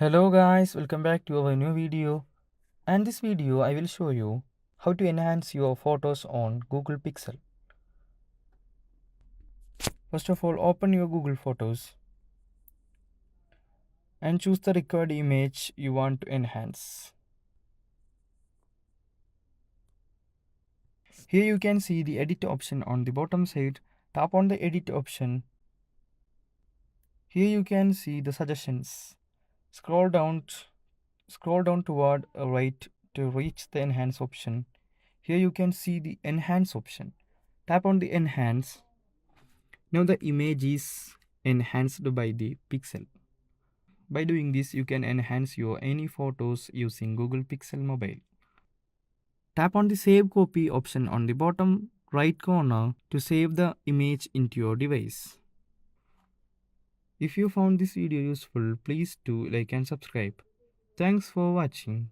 Hello guys, welcome back to our new video. And this video I will show you how to enhance your photos on Google Pixel. First of all, open your Google Photos and choose the required image you want to enhance. Here you can see the edit option on the bottom side. Tap on the edit option. Here you can see the suggestions. Scroll down toward right to reach the enhance option. Here you can see the enhance option. Tap on the enhance. Now the image is enhanced by the pixel. By doing this, you can enhance your any photos using Google Pixel Mobile. Tap on the save copy option on the bottom right corner to save the image into your device. If you found this video useful, please do like and subscribe. Thanks for watching.